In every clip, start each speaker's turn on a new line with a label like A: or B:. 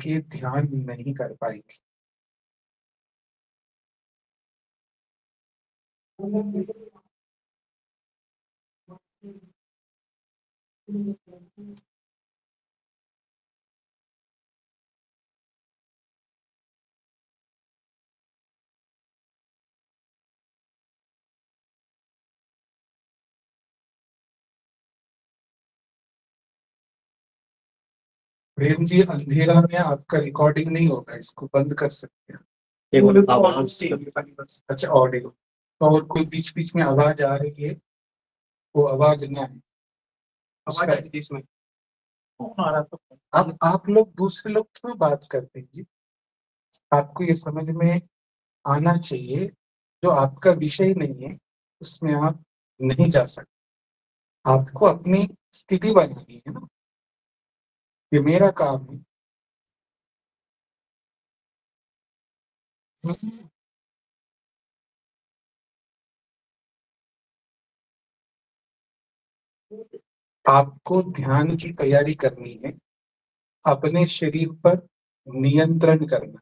A: के ध्यान नहीं कर पाएंगे। प्रेम जी, अंधेरा में आपका रिकॉर्डिंग नहीं होगा, इसको बंद कर सकते हैं। अच्छा, ऑडियो तो, और कोई बीच बीच में आवाज आ रही है, वो आवाज ना है। इसमें आप लोग दूसरे लोग क्यों बात करते हैं जी? आपको ये समझ में आना चाहिए, जो आपका विषय नहीं है उसमें आप नहीं जा सकते। आपको अपनी स्थिति बनानी है ना, ये मेरा काम है। आपको ध्यान की तैयारी करनी है, अपने शरीर पर नियंत्रण करना।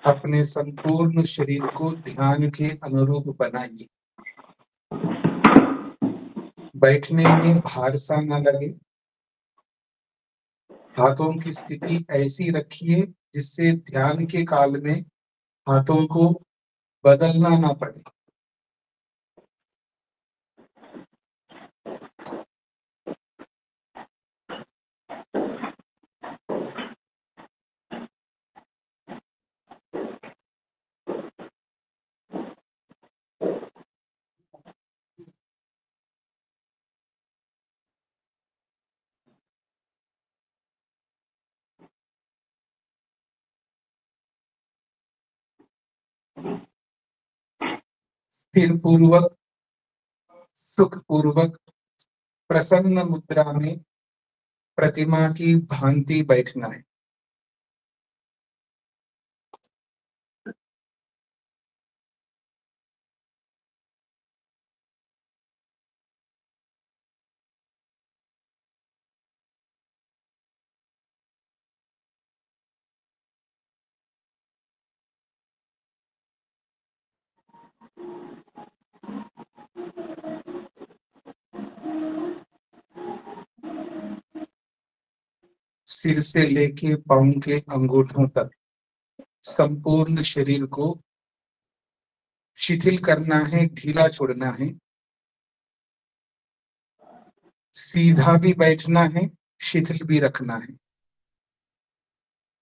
A: अपने संपूर्ण शरीर को ध्यान के अनुरूप बनाइए। बैठने में भार सा न लगे। हाथों की स्थिति ऐसी रखिए जिससे ध्यान के काल में हाथों को बदलना ना पड़े। स्थिर पूर्वक, सुख पूर्वक, प्रसन्न मुद्रा में प्रतिमा की भांति बैठना है। सिर से लेके पांव के अंगूठों तक संपूर्ण शरीर को शिथिल करना है, ढीला छोड़ना है। सीधा भी बैठना है, शिथिल भी रखना है।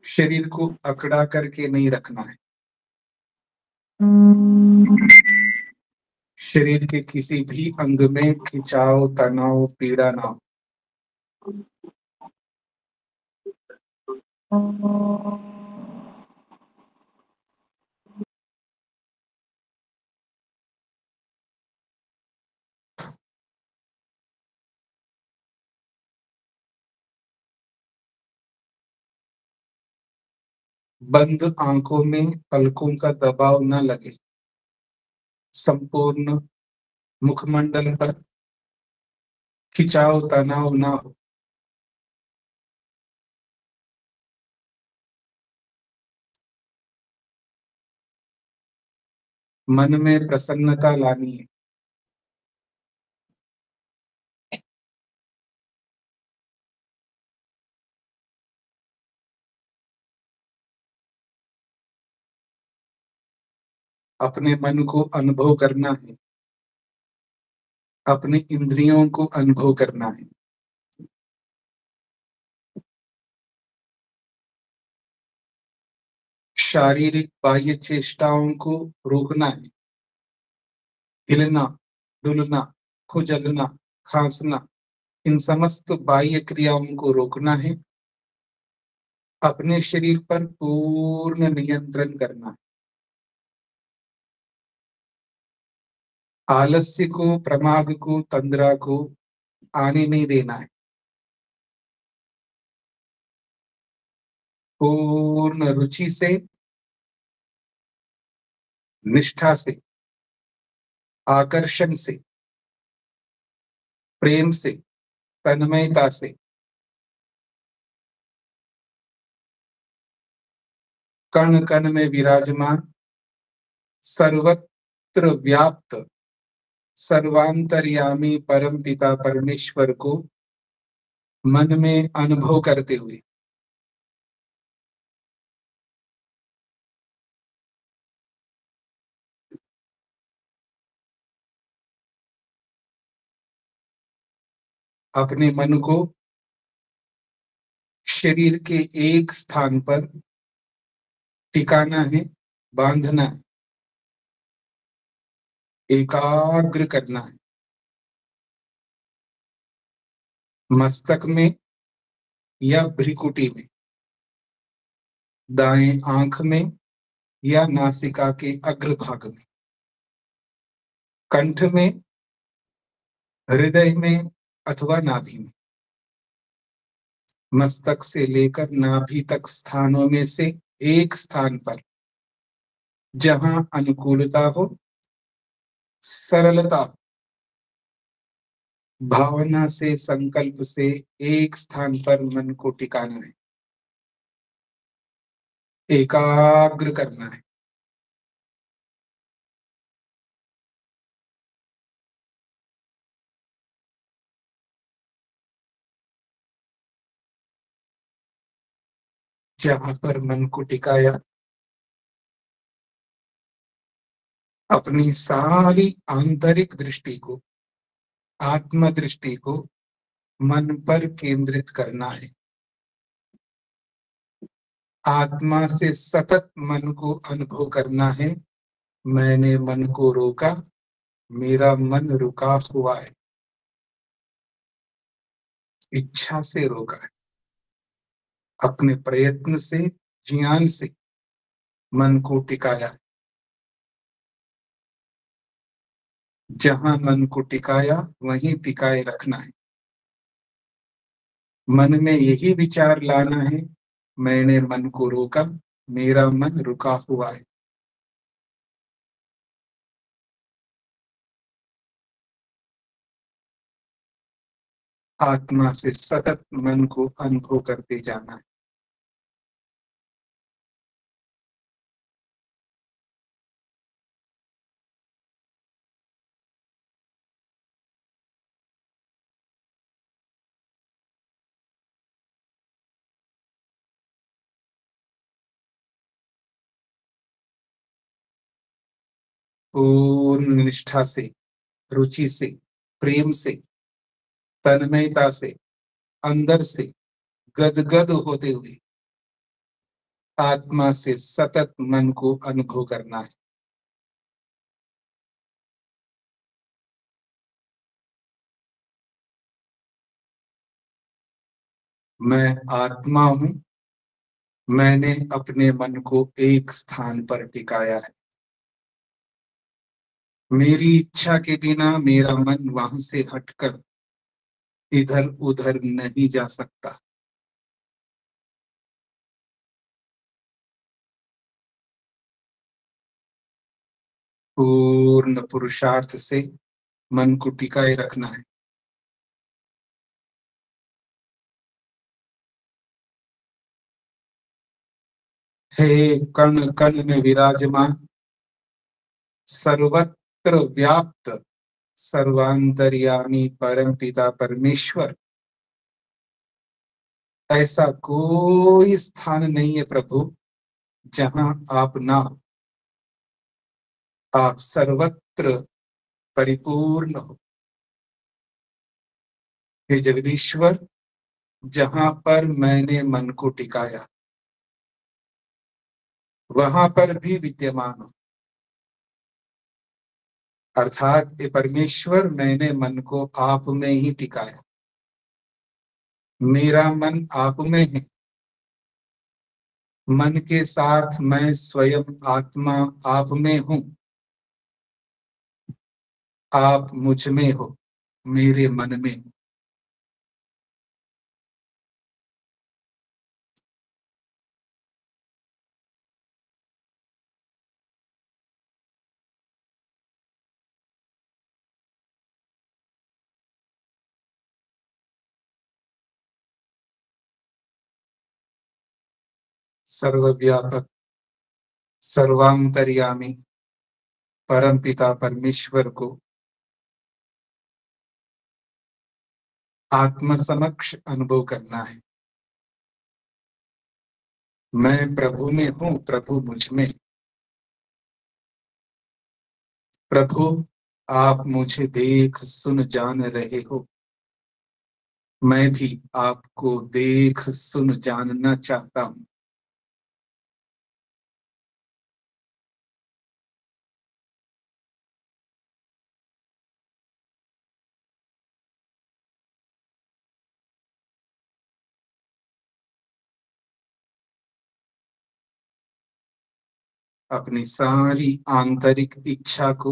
A: शरीर को अकड़ा करके नहीं रखना है। शरीर के किसी भी अंग में खिंचाव, तनाव, पीड़ा ना हो। बंद आंखों में पलकों का दबाव न लगे। संपूर्ण मुखमंडल पर खिंचाव, तनाव ना हो। मन में प्रसन्नता लानी है। अपने मन को अनुभव करना है, अपनी इंद्रियों को अनुभव करना है। शारीरिक बाह्य चेष्टाओं को रोकना है। हिलना, डुलना, खुजलना, खांसना, इन समस्त बाह्य क्रियाओं को रोकना है। अपने शरीर पर पूर्ण नियंत्रण करना है। आलस्य को, प्रमाद को, तंद्रा को आने नहीं देना है। पूर्ण रुचि से, निष्ठा से, आकर्षण से, प्रेम से, तन्मयता से, कण कण में विराजमान, सर्वत्र व्याप्त, सर्वांतर्यामी परम पिता परमेश्वर को मन में अनुभव करते हुए अपने मन को शरीर के एक स्थान पर टिकाना है, बांधना है, एकाग्र करना है। मस्तक में या भ्रिकुटी में, दाएं आंख में या नासिका के अग्रभाग में, कंठ में, हृदय में अथवा नाभि में। मस्तक से लेकर नाभि तक स्थानों में से एक स्थान पर जहां अनुकूलता हो, सरलता, भावना से, संकल्प से एक स्थान पर मन को टिकाना है, एकाग्र करना है। जहां पर मन को टिकाया, अपनी सारी आंतरिक दृष्टि को, आत्म दृष्टि को मन पर केंद्रित करना है। आत्मा से सतत मन को अनुभव करना है। मैंने मन को रोका, मेरा मन रुका हुआ है, इच्छा से रोका है। अपने प्रयत्न से, ज्ञान से मन को टिकाया। जहां मन को टिकाया वहीं टिकाए रखना है। मन में यही विचार लाना है, मैंने मन को रोका, मेरा मन रुका हुआ है। आत्मा से सतत मन को अनुभव करते जाना है। पूर्ण निष्ठा से, रुचि से, प्रेम से, तन्मयता से, अंदर से गदगद होते हुए आत्मा से सतत मन को अनुभव करना है। मैं आत्मा हूं, मैंने अपने मन को एक स्थान पर टिकाया है। मेरी इच्छा के बिना मेरा मन वहां से हटकर इधर उधर नहीं जा सकता। पूर्ण पुरुषार्थ से मन को टिकाए रखना है। हे कण कण में विराजमान, सर्वत्र व्याप्त, सर्वांतर्यामी परम पिता परमेश्वर, ऐसा कोई स्थान नहीं है प्रभु जहां आप ना हो। आप सर्वत्र परिपूर्ण हो। हे जगदीश्वर, जहां पर मैंने मन को टिकाया वहां पर भी विद्यमान हो। अर्थात ये परमेश्वर, मैंने मन को आप में ही टिकाया। मेरा मन आप में है, मन के साथ मैं स्वयं आत्मा आप में हूं, आप मुझ में हो, मेरे मन में। सर्वव्यापक, सर्वांतर्यामी परमपिता परमेश्वर को आत्म समक्ष अनुभव करना है। मैं प्रभु में हूं, प्रभु मुझ में। प्रभु, आप मुझे देख सुन जान रहे हो, मैं भी आपको देख सुन जानना चाहता हूं। अपनी सारी आंतरिक इच्छा को,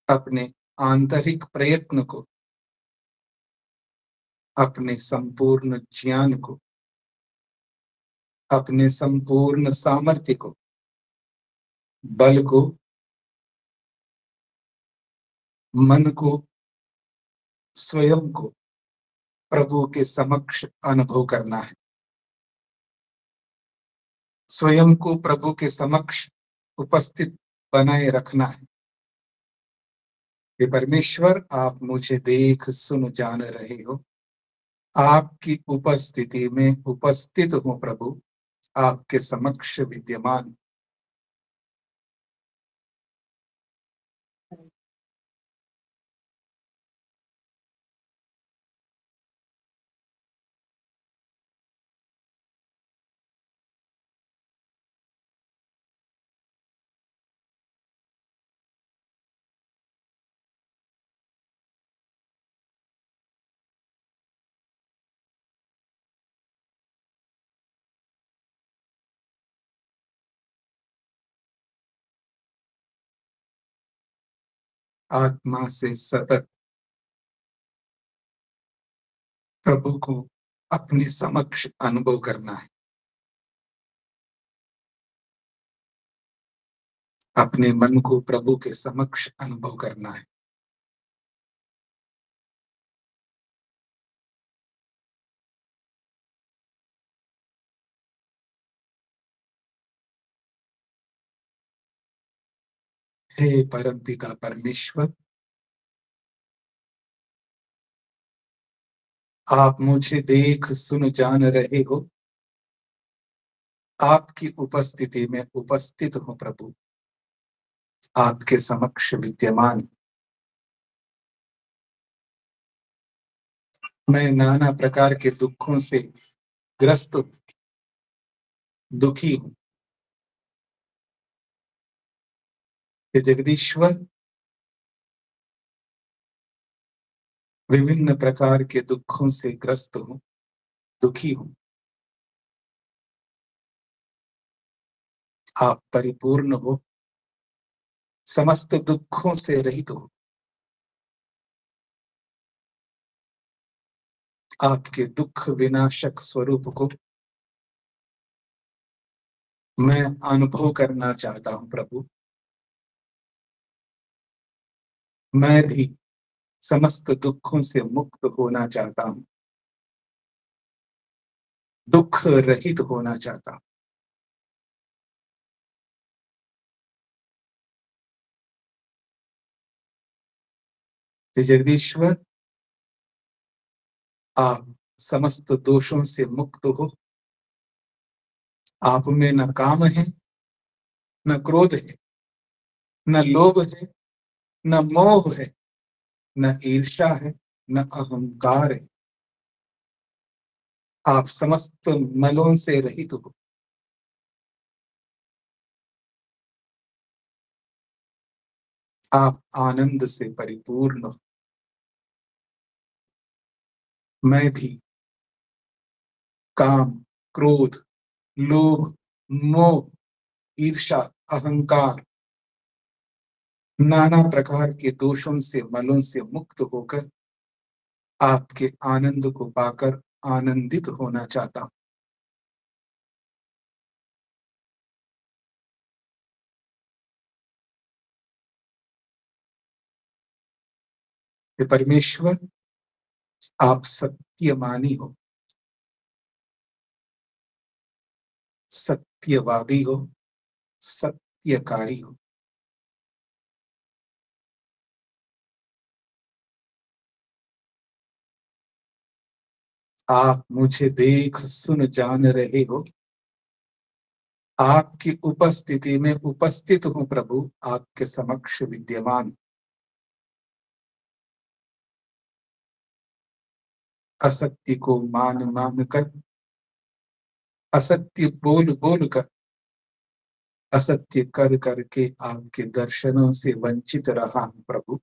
A: अपने आंतरिक प्रयत्न को, अपने संपूर्ण ज्ञान को, अपने संपूर्ण सामर्थ्य को, बल को, मन को, स्वयं को प्रभु के समक्ष अनुभव करना है। स्वयं को प्रभु के समक्ष उपस्थित बनाए रखना है। हे परमेश्वर, आप मुझे देख सुन जान रहे हो, आपकी उपस्थिति में उपस्थित हूं प्रभु, आपके समक्ष विद्यमान। आत्मा से सतत प्रभु को अपने समक्ष अनुभव करना है। अपने मन को प्रभु के समक्ष अनुभव करना है। हे परमपिता परमेश्वर, आप मुझे देख सुन जान रहे हो, आपकी उपस्थिति में उपस्थित हो प्रभु, आपके समक्ष विद्यमान। मैं नाना प्रकार के दुखों से ग्रस्त, दुखी हूं। हे जगदीश्वर, विभिन्न प्रकार के दुखों से ग्रस्त हूं, दुखी हूं। आप परिपूर्ण हो, समस्त दुखों से रहित हो। आपके दुख विनाशक स्वरूप को मैं अनुभव करना चाहता हूं प्रभु। मैं भी समस्त दुखों से मुक्त होना चाहता हूं, दुख रहित होना चाहता हूं। हे जगदीश्वर, आप समस्त दोषों से मुक्त हो। आप में न काम है, न क्रोध है, न लोभ है, न मोह है, न ईर्ष्या है, न अहंकार है। आप समस्त मलों से रहित हो। आप आनंद से परिपूर्ण हो। मैं भी काम, क्रोध, लोभ, मोह, ईर्ष्या, अहंकार, नाना प्रकार के दोषों से, मलों से मुक्त होकर आपके आनंद को पाकर आनंदित होना चाहता हूं। हे परमेश्वर, आप सत्यमानी हो, सत्यवादी हो, सत्यकारी हो। आप मुझे देख सुन जान रहे हो। आपकी उपस्थिति में उपस्थित हूं प्रभु, आपके समक्ष विद्यमान। असत्य को मान मान कर, असत्य बोल बोल कर, असत्य कर करके आपके दर्शनों से वंचित रहा हूं प्रभु।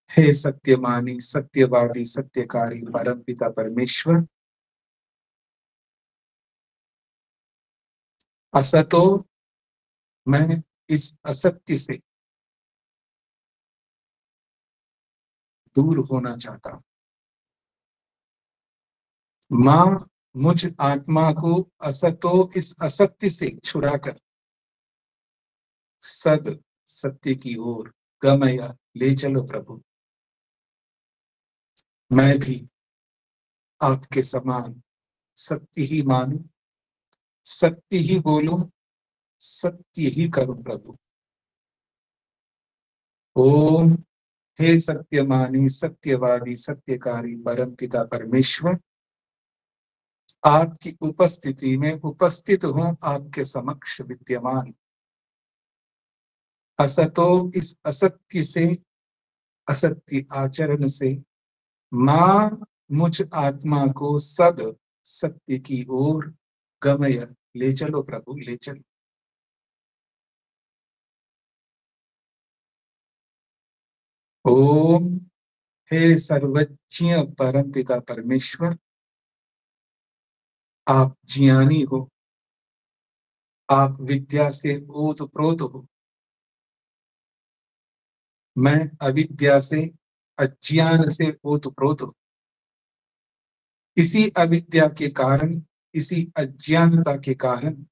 A: हे सत्यमानी, सत्यवादी, सत्यकारी परमपिता परमेश्वर, असतो मैं इस असत्य से दूर होना चाहता हूं। मां मुझ आत्मा को असतो इस असत्य से छुड़ाकर सद सत्य की ओर गमय ले चलो प्रभु। मैं भी आपके समान सत्य ही मानूं, सत्य ही बोलूं, सत्य ही करूं प्रभु। ओम। हे सत्यमानी, सत्यवादी, सत्यकारी परमपिता परमेश्वर, आपकी उपस्थिति में उपस्थित हूं, आपके समक्ष विद्यमान। असतो इस असत्य से, असत्य आचरण से मां मुझ आत्मा को सद सत्य की ओर गमय ले चलो प्रभु, ले चलो। ओम। हे सर्वज्ञ परमपिता परमेश्वर, आप ज्ञानी हो, आप विद्या से ओतप्रोत हो। मैं अविद्या से, अज्ञान से ओतप्रोत हूं। इसी अविद्या के कारण, इसी अज्ञानता के कारण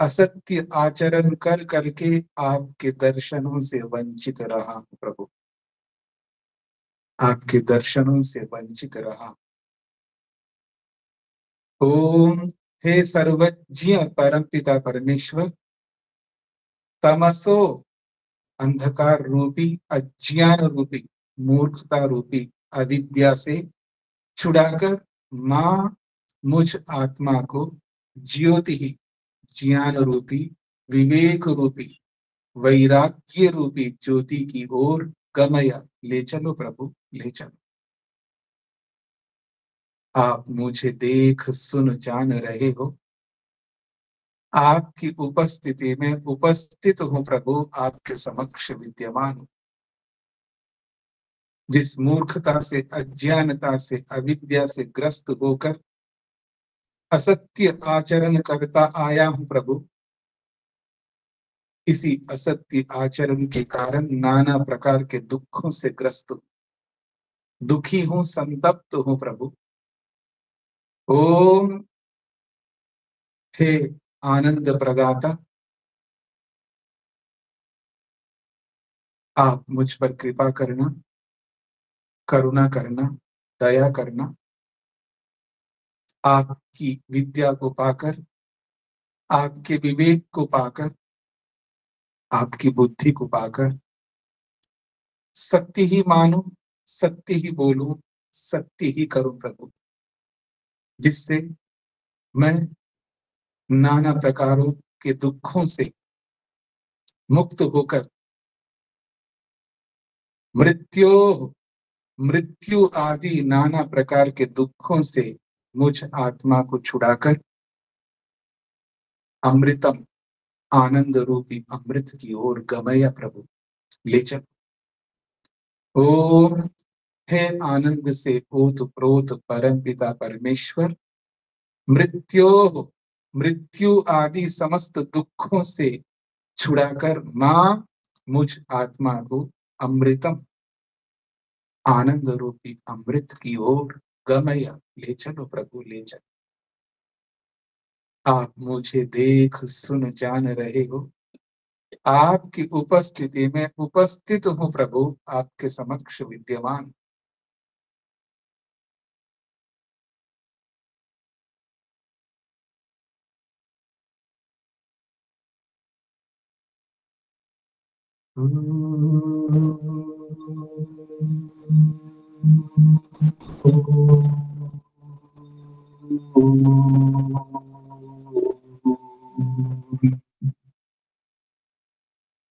A: असत्य आचरण कर करके आपके दर्शनों से वंचित रहा हूं प्रभु, आपके दर्शनों से वंचित रहा। ओम। हे सर्वज्ञ परमपिता परमेश्वर, तमसो अंधकार रूपी, अज्ञान रूपी, मूर्खता रूपी अविद्या से छुड़ाकर मां मुझ आत्मा को ज्योति ही, ज्ञान रूपी, विवेक रूपी, वैराग्य रूपी ज्योति की ओर गमय ले चलो प्रभु, ले चलो। आप मुझे देख सुन जान रहे हो। आपकी उपस्थिति में उपस्थित हूं प्रभु, आपके समक्ष विद्यमान हूं। जिस मूर्खता से, अज्ञानता से, अविद्या से ग्रस्त होकर असत्य आचरण करता आया हूं प्रभु, इसी असत्य आचरण के कारण नाना प्रकार के दुखों से ग्रस्त हूं, दुखी हूं, संतप्त हूं प्रभु। ओम। हे आनंद प्रदाता, आप मुझ पर कृपा करना, करुणा करना, दया करना। आपकी विद्या को पाकर, आपके विवेक को पाकर, आपकी बुद्धि को पाकर सत्य ही मानूं, सत्य ही बोलूं, सत्य ही करूं प्रभु, जिससे मैं नाना प्रकारों के दुखों से मुक्त होकर मृत्यु मृत्यु आदि नाना प्रकार के दुखों से मुझ आत्मा को छुड़ाकर अमृतम, आनंद रूपी अमृत की ओर गमय प्रभु, ले चल। ओम। हे आनंद से ओत प्रोत परम पिता परमेश्वर, मृत्यु आदि समस्त दुखों से छुड़ाकर मां मुझ आत्मा को अमृतम, आनंद रूपी अमृत की ओर गमय, ले चलो प्रभु ले चलो। आप मुझे देख सुन जान रहे हो, आपकी उपस्थिति में उपस्थित हूँ प्रभु, आपके समक्ष विद्यमान।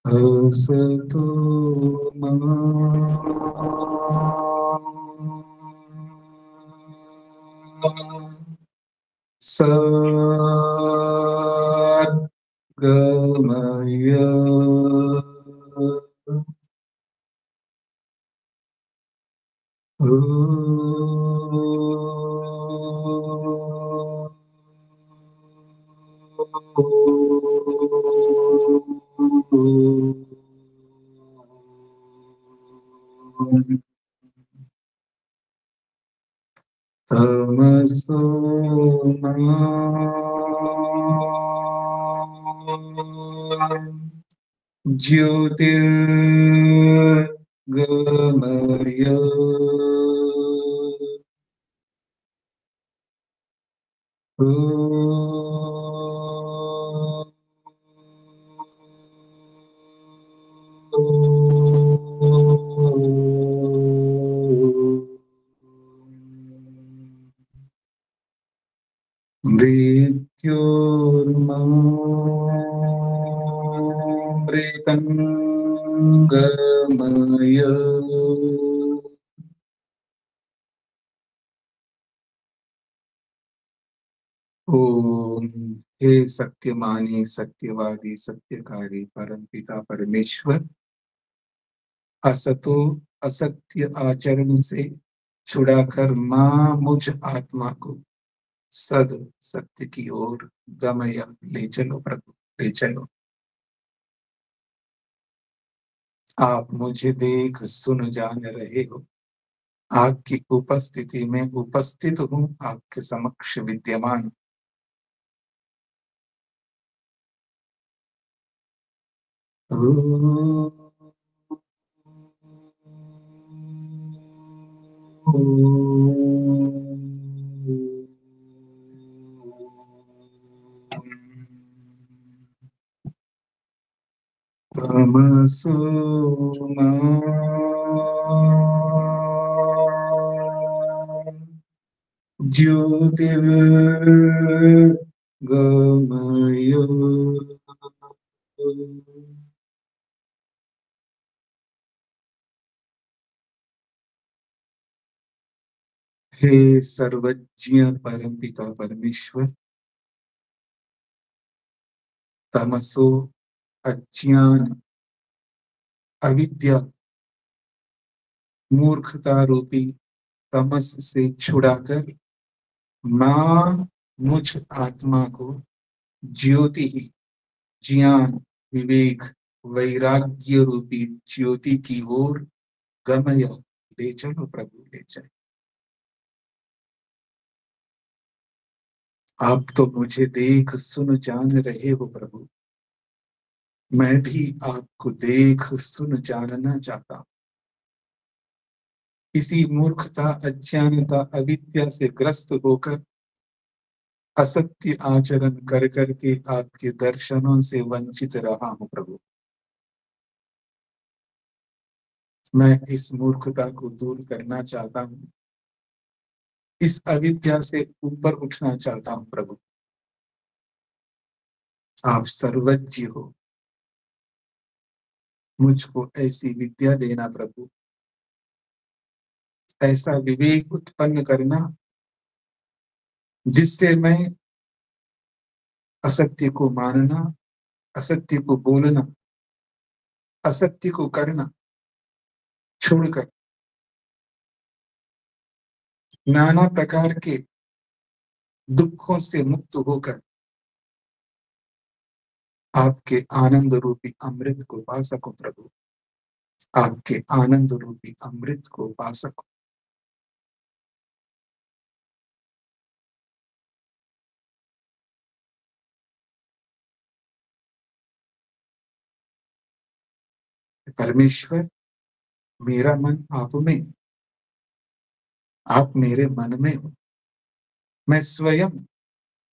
A: असतो मा सद्गमय, तमसो मा ज्योतिर्गमय, मृत्योर्मामृतङ्गमय। ओम, हे सत्यमानी सत्यवादी सत्यकारी परमपिता परमेश्वर, असतो असत्य आचरण से छुड़ाकर मां मुझ आत्मा को सद सत्य की ओर गमय, ले चलो प्रभु ले चलो। आप मुझे देख सुन जान रहे हो, आपकी उपस्थिति में उपस्थित हूँ, आपके समक्ष विद्यमान। तमसो मा ज्योतिर्गमय, हे सर्वज्ञ परमपिता परमेश्वर, तमसो अज्ञान अविद्या मूर्खता रूपी तमस से छुड़ाकर मां मुझ आत्मा को ज्योति ही, ज्ञान विवेक वैराग्य रूपी ज्योति की ओर गमय, ले चलो प्रभु ले चलो। आप तो मुझे देख सुन जान रहे हो प्रभु, मैं भी आपको देख सुन जानना चाहता हूं। इसी मूर्खता अज्ञानता अविद्या से ग्रस्त होकर असत्य आचरण कर करके आपके दर्शनों से वंचित रहा हूं प्रभु। मैं इस मूर्खता को दूर करना चाहता हूं, इस अविद्या से ऊपर उठना चाहता हूं प्रभु। आप सर्वज्ञ हो, मुझको ऐसी विद्या देना प्रभु, ऐसा विवेक उत्पन्न करना जिससे मैं असत्य को मानना, असत्य को बोलना, असत्य को करना छोड़कर नाना प्रकार के दुखों से मुक्त होकर आपके आनंद रूपी अमृत को पा सको प्रभु, आपके आनंद रूपी अमृत को पा सको। परमेश्वर, मेरा मन आप में, आप मेरे मन में हो, मैं स्वयं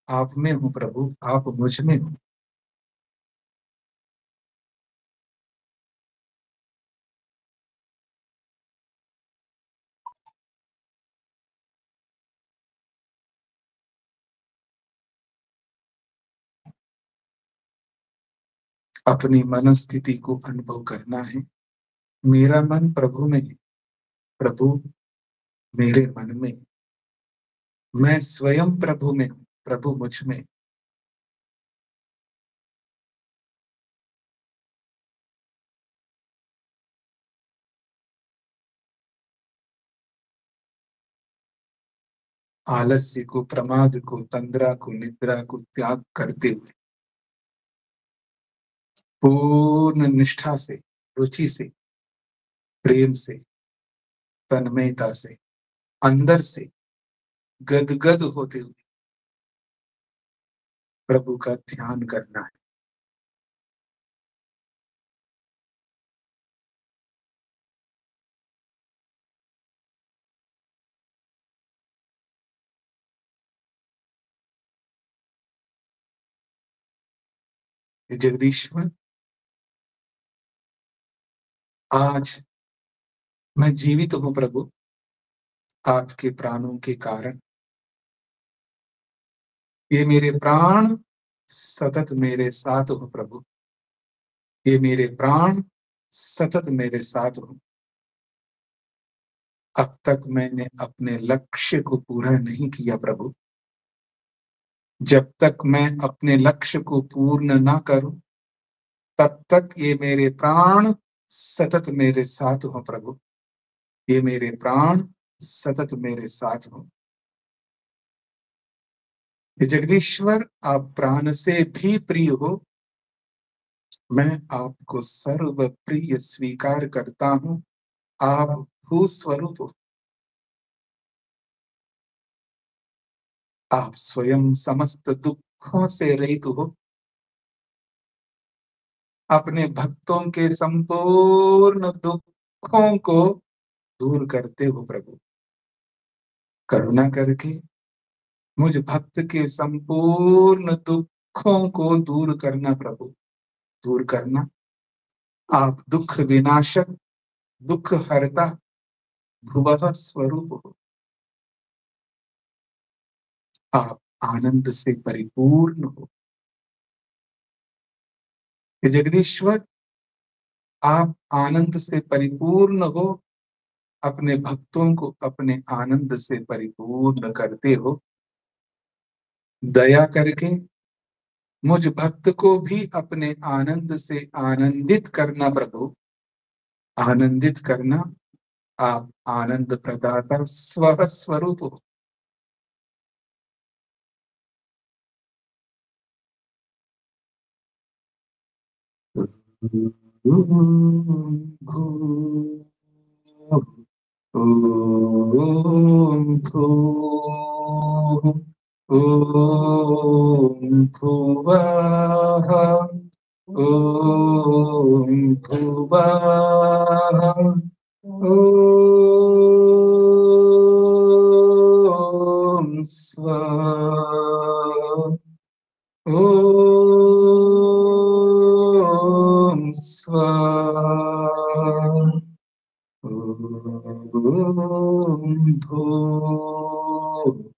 A: आप में हूं प्रभु, आप मुझ में हो। अपनी मन स्थिति को अनुभव करना है। मेरा मन प्रभु में है, प्रभु मेरे मन में, मैं स्वयं प्रभु में हूं, प्रभु मुझ में। आलस्य को, प्रमाद को, तंद्रा को, निद्रा को त्याग करते हुए पूर्ण निष्ठा से, रुचि से, प्रेम से, तन्मयता से, अंदर से गदगद होते हुए प्रभु का ध्यान करना है। जगदीश्वर, आज मैं जीवित हूं प्रभु, आपके प्राणों के कारण। ये मेरे प्राण सतत मेरे साथ हो प्रभु, ये मेरे प्राण सतत मेरे साथ हो। अब तक मैंने अपने लक्ष्य को पूरा नहीं किया प्रभु, जब तक मैं अपने लक्ष्य को पूर्ण ना करूं तब तक ये मेरे प्राण सतत मेरे साथ हो प्रभु, ये मेरे प्राण सतत मेरे साथ हो। जगदीश्वर, आप प्राण से भी प्रिय हो, मैं आपको सर्व प्रिय स्वीकार करता हूं। आप भूस्वरूप हो, आप स्वयं समस्त दुखों से रहित हो, अपने भक्तों के संपूर्ण दुखों को दूर करते हो प्रभु। करुणा करके मुझ भक्त के संपूर्ण दुखों को दूर करना प्रभु, दूर करना। आप दुख विनाशक, दुख हरता, भुवः स्वरूप हो। आप आनंद से परिपूर्ण हो। हे जगदीश्वर, आप आनंद से परिपूर्ण हो, अपने भक्तों को अपने आनंद से परिपूर्ण करते हो। दया करके मुझ भक्त को भी अपने आनंद से आनंदित करना प्रभु, आनंदित करना। आप आनंद प्रदाता स्व स्वरूप हो। ओम भूः ओम भुवः ओम भुवः ओम स्वः ओम स्वः ओम भूः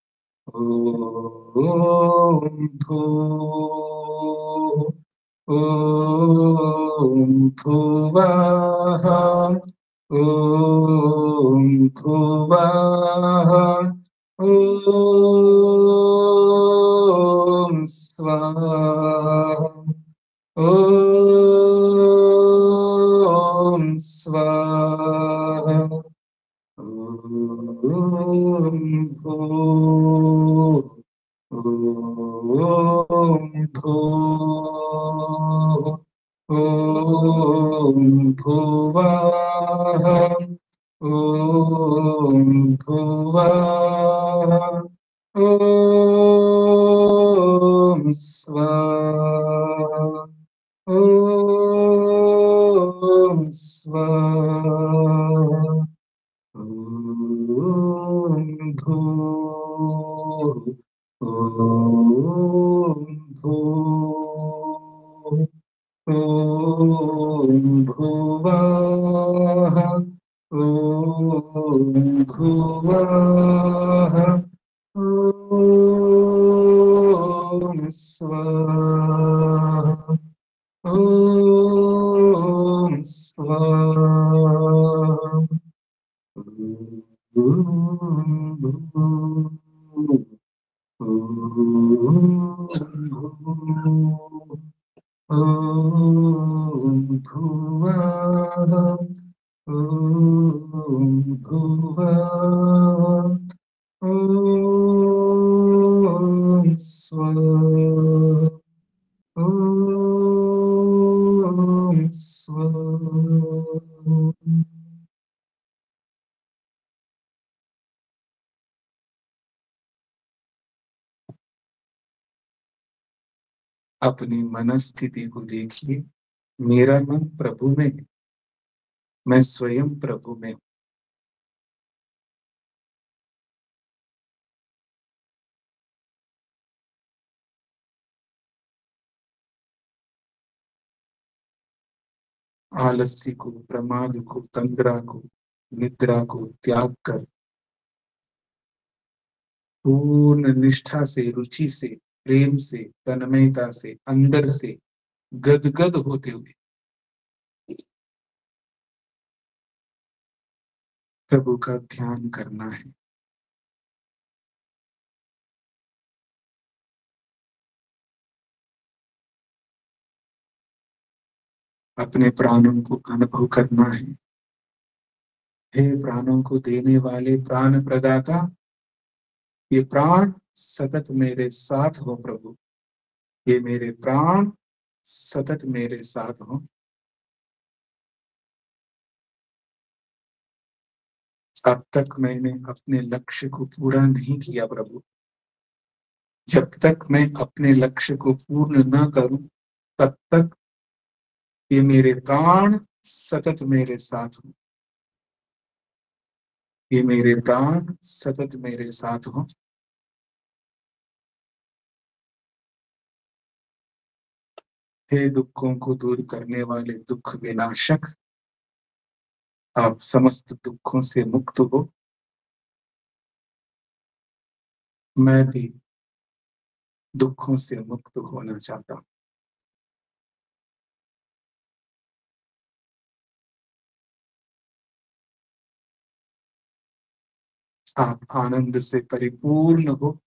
A: ओम भूः ओम भुवः ओम भुवः ओम स्वः ओम स्वः ओम भू ॐ भूः ॐ भुवः ॐ भुवः ॐ स्वः ॐ स्वः ॐ भूः ॐ भूः ॐ भुवः ॐ भुवः ॐ स्वः ॐ स्वः ॐ भुवः ॐ भुवः ॐ स्वः ॐ स्वः अपनी मनस्थिति को देखिए। मेरा मन प्रभु में है, मैं स्वयं प्रभु में हूं। आलस्य को, प्रमाद को, तंद्रा को, निद्रा को त्याग कर पूर्ण निष्ठा से, रुचि से, प्रेम से, तन्मयता से, अंदर से गदगद होते हुए प्रभु का ध्यान करना है। अपने प्राणों को अनुभव करना है। हे प्राणों को देने वाले प्राण प्रदाता, ये प्राण सतत मेरे साथ हो प्रभु। ये मेरे प्राण सतत मेरे साथ हो। अब तक मैंने अपने लक्ष्य को पूरा नहीं किया प्रभु। जब तक मैं अपने लक्ष्य को पूर्ण न करूं, तब तक ये मेरे प्राण सतत मेरे साथ हो। ये मेरे प्राण सतत मेरे साथ हो। हे दुखों को दूर करने वाले दुख विनाशक, आप समस्त दुखों से मुक्त हो। मैं भी दुखों से मुक्त होना चाहता हूं। आप आनंद से परिपूर्ण हो।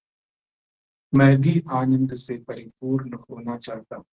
A: मैं भी आनंद से परिपूर्ण होना चाहता हूं।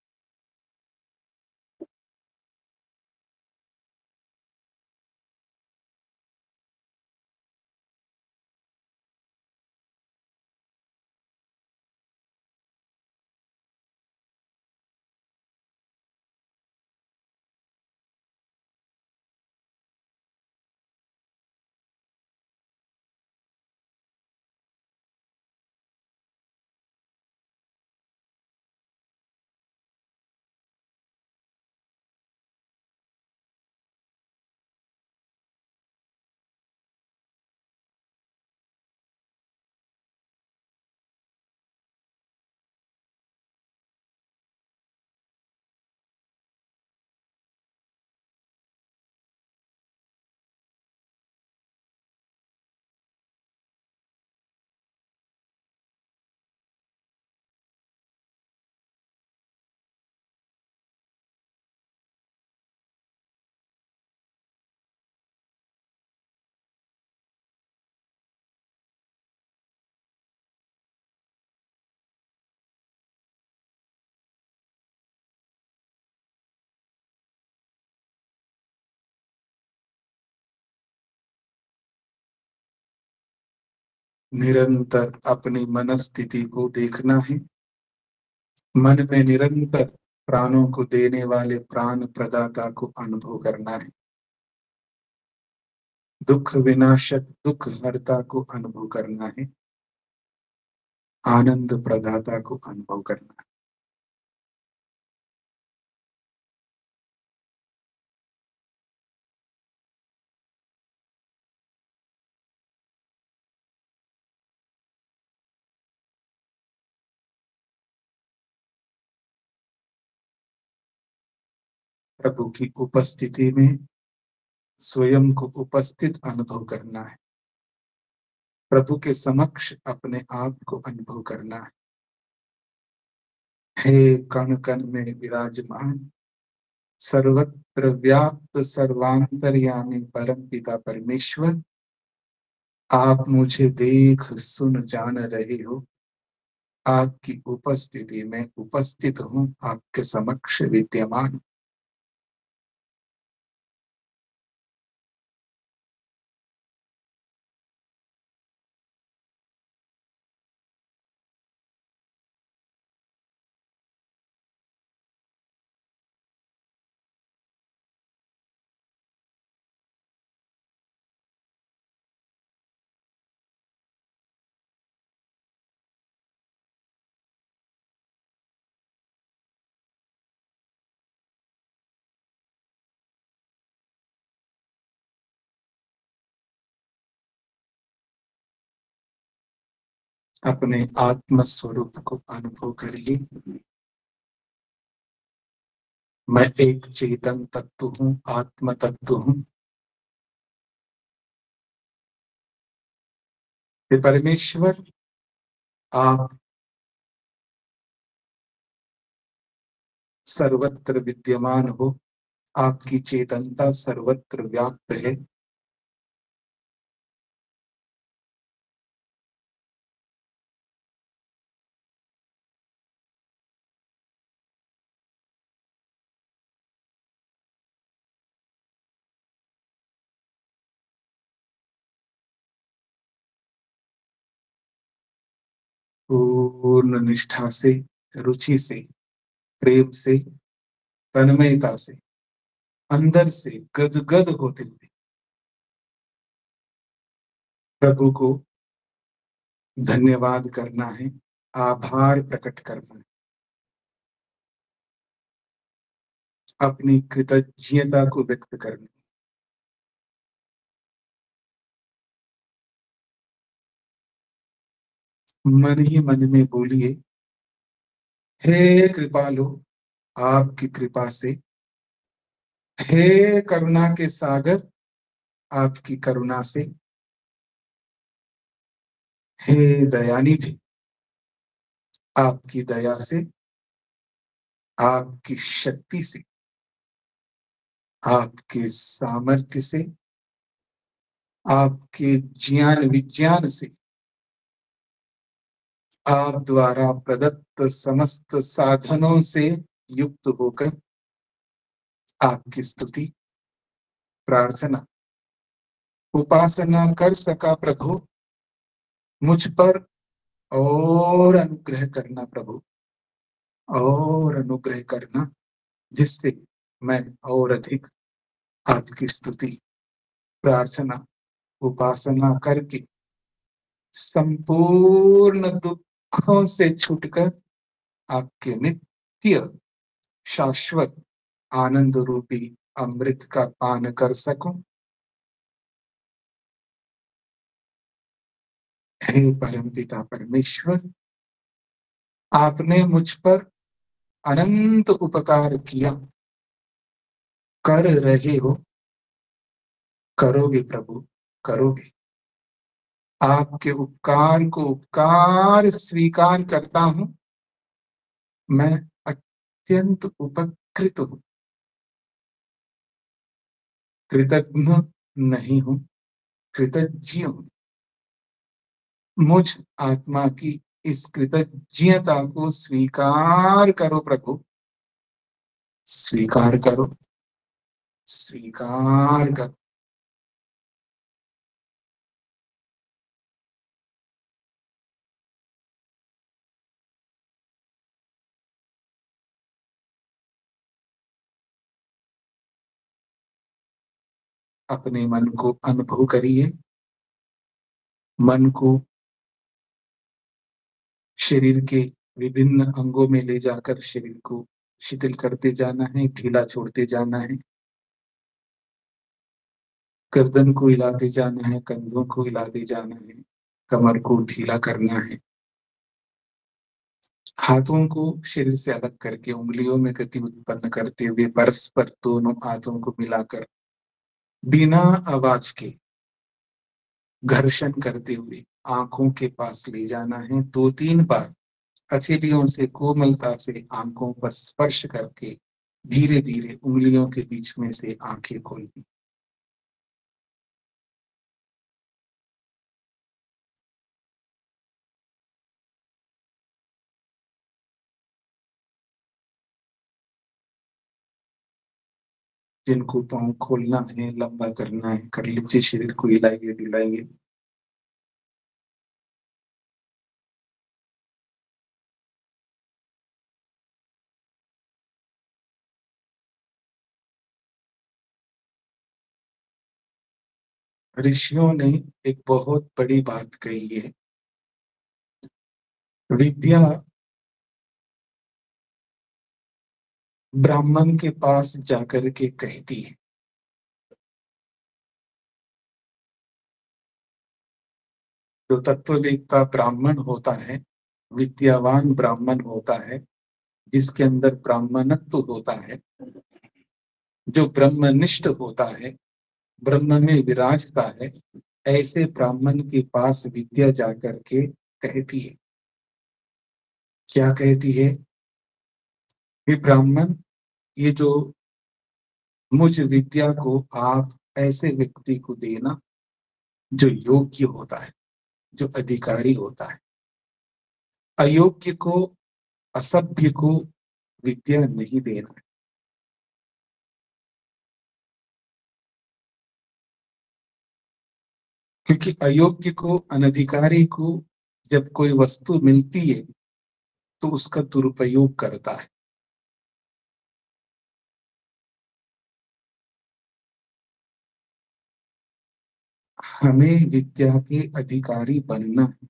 A: निरंतर अपनी मनस्थिति को देखना है। मन में निरंतर प्राणों को देने वाले प्राण प्रदाता को अनुभव करना है। दुख विनाशक दुख हरता को अनुभव करना है। आनंद प्रदाता को अनुभव करना है। प्रभु की उपस्थिति में स्वयं को उपस्थित अनुभव करना है। प्रभु के समक्ष अपने आप को अनुभव करना है। हे कण कण में विराजमान सर्वत्र व्याप्त सर्वांतर्यामी परम पिता परमेश्वर, आप मुझे देख सुन जान रहे हो। आपकी उपस्थिति में उपस्थित हूँ, आपके समक्ष विद्यमान। अपने आत्म स्वरूप को अनुभव करिए। मैं एक चेतन तत्व हूँ, आत्म तत्व हूँ। हे परमेश्वर, आप सर्वत्र विद्यमान हो। आपकी चेतनता सर्वत्र व्याप्त है। पूर्ण निष्ठा से, रुचि से, प्रेम से, तन्मयता से, अंदर से गदगद होते हुए प्रभु को धन्यवाद करना है, आभार प्रकट करना है, अपनी कृतज्ञता को व्यक्त करना है। मन ही मन में बोलिए, हे कृपालु, आपकी कृपा से, हे करुणा के सागर, आपकी करुणा से, हे दयानिधि, आपकी दया से, आपकी शक्ति से, आपके सामर्थ्य से, आपके ज्ञान विज्ञान से, आप द्वारा प्रदत्त समस्त साधनों से युक्त होकर आपकी स्तुति, प्रार्थना, उपासना कर सका प्रभु। मुझ पर और अनुग्रह करना प्रभु, और अनुग्रह करना, जिससे मैं और अधिक आपकी स्तुति, प्रार्थना, उपासना करके संपूर्ण दुखों से छूटकर आपके नित्य शाश्वत आनंद रूपी अमृत का पान कर सकूं। हे परमपिता परमेश्वर, आपने मुझ पर अनंत उपकार किया, कर रहे हो, करोगे प्रभु, करोगे। आपके उपकार को उपकार स्वीकार करता हूं। मैं अत्यंत उपकृत हूं, कृतज्ञ नहीं हूं, कृतज्ञ हूं। मुझ आत्मा की इस कृतज्ञता को स्वीकार करो प्रभु, स्वीकार करो, स्वीकार करो। अपने मन को अनुभव करिए। मन को शरीर के विभिन्न अंगों में ले जाकर शरीर को शिथिल करते जाना है, ढीला छोड़ते जाना है। गर्दन को हिलाते जाना है, कंधों को हिलाते जाना है, कमर को ढीला करना है। हाथों को शरीर से अलग करके उंगलियों में गति उत्पन्न करते हुए परस्पर दोनों हाथों को मिलाकर बिना आवाज के घर्षण करते हुए आंखों के पास ले जाना है। 2-3 बार हथेलियों से कोमलता से आंखों पर स्पर्श करके धीरे धीरे उंगलियों के बीच में से आंखें खोलनी। जिनको पाँव खोलना है, लंबा करना है, कर लीजिए। शरीर को हिलाइए, डुलाइए। ऋषियों ने एक बहुत बड़ी बात कही है। विद्या ब्राह्मण के पास जाकर के कहती है। जो तत्ववेत्ता ब्राह्मण होता है, विद्यावान ब्राह्मण होता है, जिसके अंदर ब्राह्मणत्व होता है, जो ब्रह्मनिष्ठ होता है, ब्रह्म में विराजता है, ऐसे ब्राह्मण के पास विद्या जाकर के कहती है। क्या कहती है? कि ब्राह्मण, ये जो मुझ विद्या को आप ऐसे व्यक्ति को देना जो योग्य होता है, जो अधिकारी होता है। अयोग्य को, असभ्य को विद्या नहीं देना। क्योंकि अयोग्य को, अनधिकारी को जब कोई वस्तु मिलती है तो उसका दुरुपयोग करता है। हमें विद्या के अधिकारी बनना है,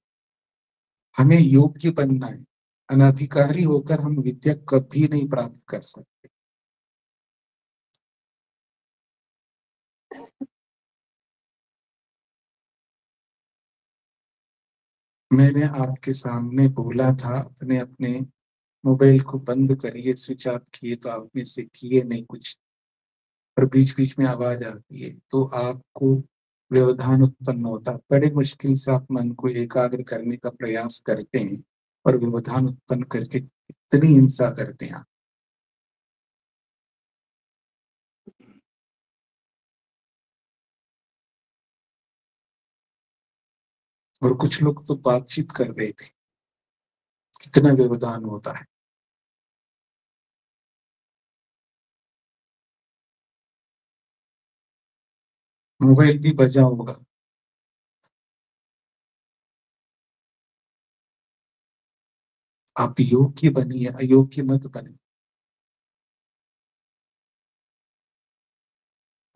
A: हमें योग्य बनना है। अनधिकारी होकर हम विद्या कभी नहीं प्राप्त कर सकते। मैंने आपके सामने बोला था अपने अपने मोबाइल को बंद करिए, स्विच ऑफ किए, तो आप में से किए नहीं कुछ, और बीच बीच में आवाज आती है तो आपको व्यवधान उत्पन्न होता है। बड़े मुश्किल से आप मन को एकाग्र करने का प्रयास करते हैं और व्यवधान उत्पन्न करके कितनी हिंसा करते हैं। और कुछ लोग तो बातचीत कर रहे थे, कितना व्यवधान होता है। मोबाइल भी बजा होगा। आप योग्य बनिए, अयोग्य मत बनिए।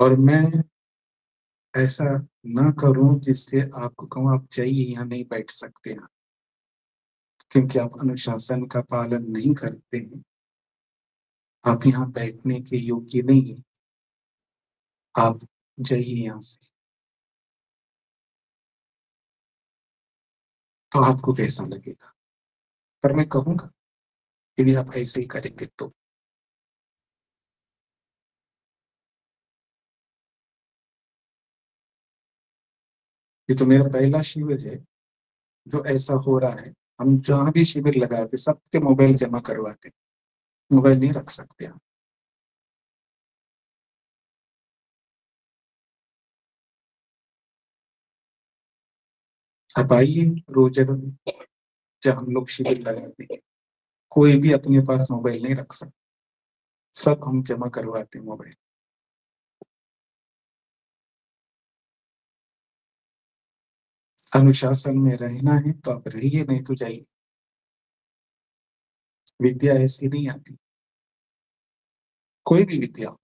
A: और मैं ऐसा ना करूं जिससे आपको कहूं आप जाइए, यहाँ नहीं बैठ सकते हैं, क्योंकि आप अनुशासन का पालन नहीं करते हैं। आप यहाँ बैठने के योग्य नहीं है, आप जाइए यहाँ से। तो आपको कैसा लगेगा? पर मैं कहूंगा यदि आप ऐसे ही करेंगे तो। ये तो मेरा पहला शिविर है जो ऐसा हो रहा है। हम जहाँ भी शिविर लगाते सबके मोबाइल जमा करवाते, मोबाइल नहीं रख सकते आप। आप आइए रोज जब हम लोग शिविर लगाते हैं, कोई भी अपने पास मोबाइल नहीं रख सकता, सब हम जमा करवाते हैं मोबाइल। अनुशासन में रहना है तो आप रहिए, नहीं तो जाइए। विद्या ऐसी नहीं आती, कोई भी विद्या।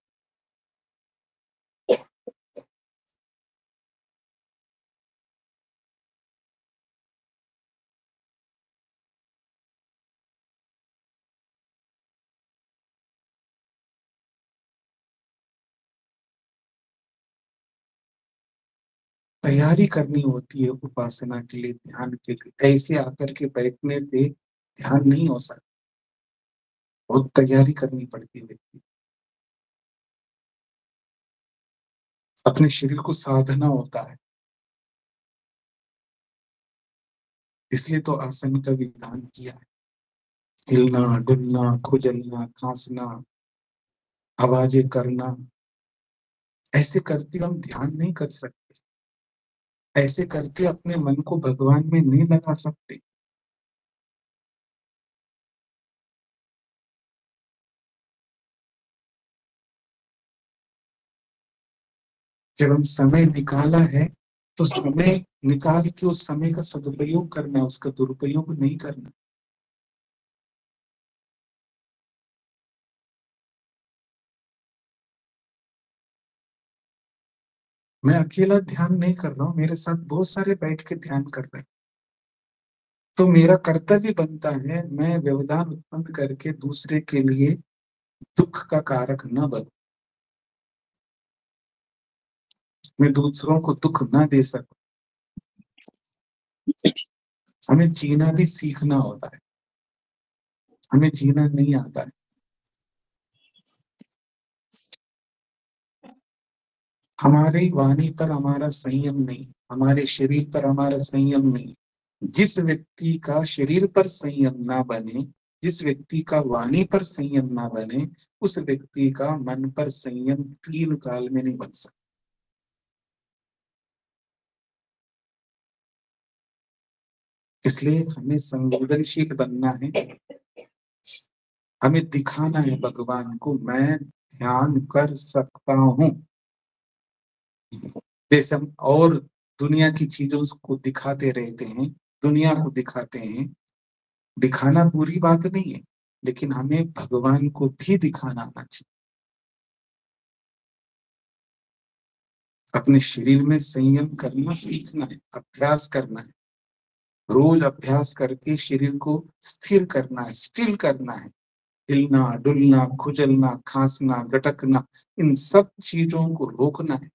A: तैयारी करनी होती है उपासना के लिए, ध्यान के लिए। ऐसे आकर के बैठने से ध्यान नहीं हो सकता, बहुत तैयारी करनी पड़ती है व्यक्ति। अपने शरीर को साधना होता है, इसलिए तो आसन का विधान किया है। हिलना डुलना, खुजलना, खांसना, आवाजें करना, ऐसे करते हम ध्यान नहीं कर सकते। ऐसे करके अपने मन को भगवान में नहीं लगा सकते। जब हम समय निकाला है तो समय निकाल के उस समय का सदुपयोग करना है, उसका दुरुपयोग नहीं करना। मैं अकेला ध्यान नहीं कर रहा हूँ, मेरे साथ बहुत सारे बैठ के ध्यान कर रहे हैं। तो मेरा कर्तव्य बनता है मैं व्यवधान उत्पन्न करके दूसरे के लिए दुख का कारक न बनूं, मैं दूसरों को दुख न दे सकूं। हमें जीना भी सीखना होता है, हमें जीना नहीं आता है। हमारी वाणी पर हमारा संयम नहीं, हमारे शरीर पर हमारा संयम नहीं। जिस व्यक्ति का शरीर पर संयम ना बने, जिस व्यक्ति का वाणी पर संयम ना बने, उस व्यक्ति का मन पर संयम 3 काल में नहीं बन सकता। इसलिए हमें संवेदनशील बनना है, हमें दिखाना है भगवान को मैं ध्यान कर सकता हूँ। जैसे हम और दुनिया की चीजों को दिखाते रहते हैं, दुनिया को दिखाते हैं, दिखाना बुरी बात नहीं है, लेकिन हमें भगवान को भी दिखाना आना चाहिए। अपने शरीर में संयम करना सीखना है, अभ्यास करना है। रोज अभ्यास करके शरीर को स्थिर करना है, स्टिल करना है। हिलना डुलना, खुजलना, खांसना, गटकना, इन सब चीजों को रोकना है।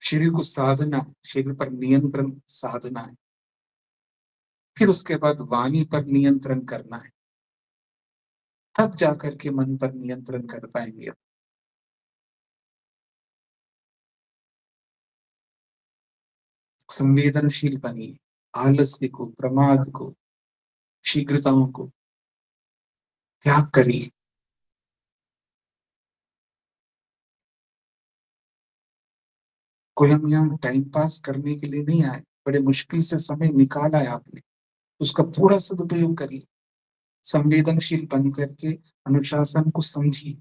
A: शरीर को साधना है, शरीर पर नियंत्रण साधना है। फिर उसके बाद वाणी पर नियंत्रण करना है, तब जाकर के मन पर नियंत्रण कर पाएंगे। संवेदनशील बनिए, आलस्य को, प्रमाद को, शीघ्रताओं को त्याग करिए। कोई हम यहाँ टाइम पास करने के लिए नहीं आए, बड़े मुश्किल से समय निकाला है आपने, उसका पूरा सदुपयोग करिए। संवेदनशील बन करके अनुशासन को समझिए।